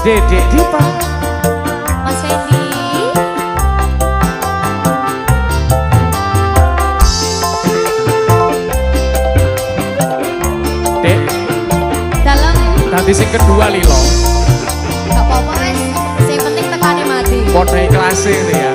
Dedek Dipa, Mas Fendi. Dek, Dalam nanti sing kedua lilo. gak apa-apa Mas, yang penting tekannya mati. Podo ikhlas ya.